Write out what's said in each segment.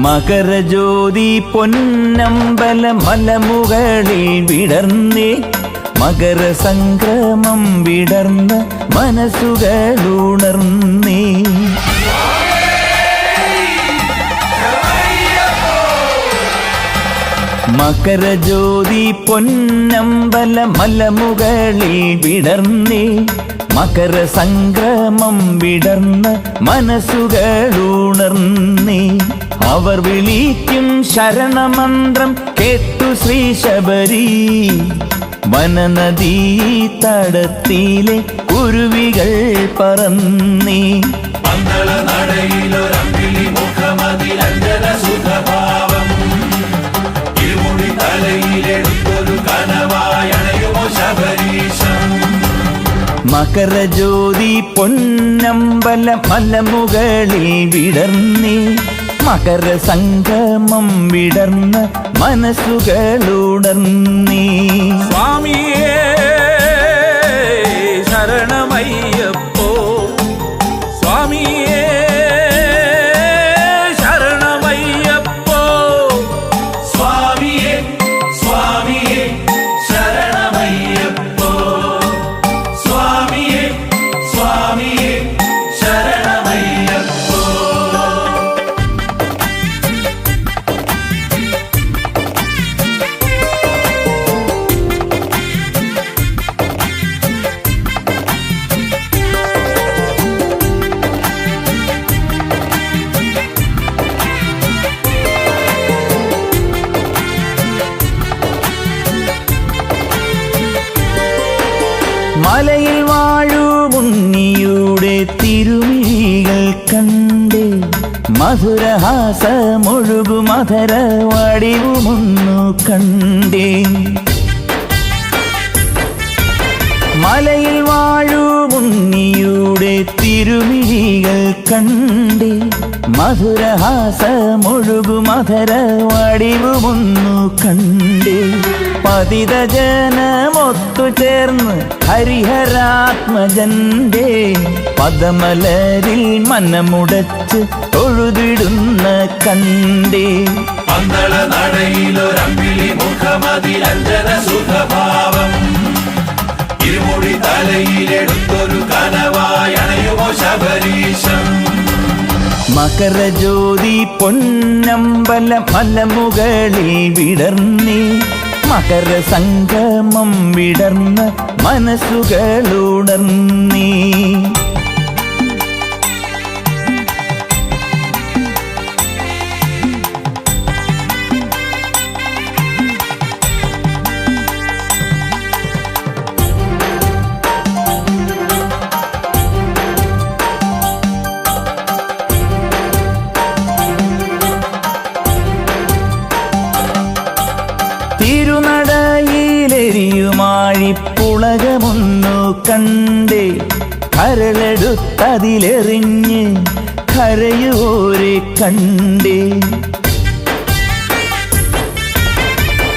മകരജ്യോതി പൊന്നമ്പല മലമുകളിൽ വിടർന്നേ, മകരസംക്രമം വിടർന്ന മനസ്സുകളുണർന്നേ. മകരജ്യോതി പൊന്നമ്പല മലമുകളിൽ വിടർന്നേ, മകരസംക്രമം വിടർന്ന മനസ്സുകളുണർന്നേ. അവർ വിളിക്കും ശരണമന്ത്രം കേട്ടു ശ്രീ ശബരി, വനനദീ തടത്തിലെ കുരുവികൾ പറന്നേ. മകരജ്യോതി പൊന്നമ്പല മലമുകളിൽ വിടർന്നേ, മകരസംഗമം വിടർന്ന മനസ്സുകളുണർന്നേ. സ്വാമിയേ ശരണമയ്യപ്പോ, സ്വാമിയേ ശരണമയ്യപ്പോ, സ്വാമിയേ സ്വാമിയേ ശരണമയ്യപ്പോ, സ്വാമിയേ സ്വാമിയേ ശരണമയ്യപ്പോ. മലയിൽ വാഴുമുണ്ണിയുടെ തിരുമിഴികൾ കണ്ടേ, മധുരഹാസമൊഴുകുമധര വടിവുമൊന്നു കണ്ടേ. മലയിൽ വാഴുമുണ്ണിയുടെ തിരുമിഴികൾ കണ്ടേ, മധുരഹാസമൊഴുകുമധര വടിവുമൊന്നു കണ്ടേ. പതിതജനമൊത്തു ചേർന്ന് ഹരിഹരാത്മജന്റെ പദമലരിൽ മനമുടച്ച് തൊഴുതിടുന്ന കണ്ടേ. പന്തള നടയിലൊരമ്പിളി മുഖമതിലഞ്ജന സുഖഭാവം, ഇരുമുടി തലയിലെടുത്തൊരു കനവായി അണയുമോ ശബരീശം. മകരജ്യോതി പൊന്നമ്പല മലമുകളിൽ വിടർന്നേ, മകരസംഗമം വിടർന്ന മനസ്സുകളുണർന്നേ. തിരുനടയിലെരിയുമാഴിപ്പുളകമൊന്നു കണ്ടേ, കരളെടുത്തതിലെറിഞ്ഞ് കരയോരെ കണ്ടേ.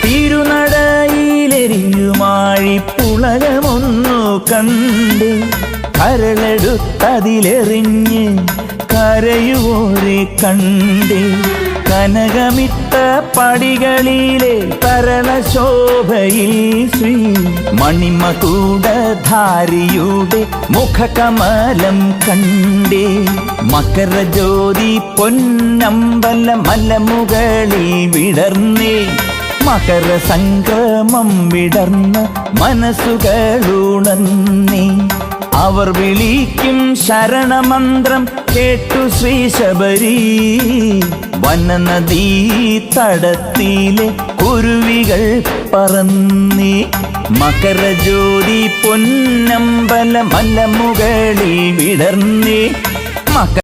തിരുനടയിലെരിയുമാഴിപ്പുളകമൊന്നു കണ്ടേ, കരളെടുത്തതിലെറിഞ്ഞ് കരയോരെ കണ്ടേ. കനകമിട്ട പടികളിലെ തരളശോഭയിൽ ശ്രീ മണിമകുടധാരിയുടെ മുഖകമലം കണ്ടേ. മകരജ്യോതി പൊന്നമ്പല മലമുകളിൽ വിടർന്നേ, മകരസംക്രമം വിടർന്ന മനസ്സുകളുണർന്നേ. അവർ വിളിക്കും ശരണമന്ത്രം കേട്ടു ശ്രീ ശബരി, വനനദീ തടത്തിലെ കുരുവികൾ പറന്നേ. മകരജ്യോതി പൊന്നമ്പല മലമുകളിൽ വിടർന്നേ,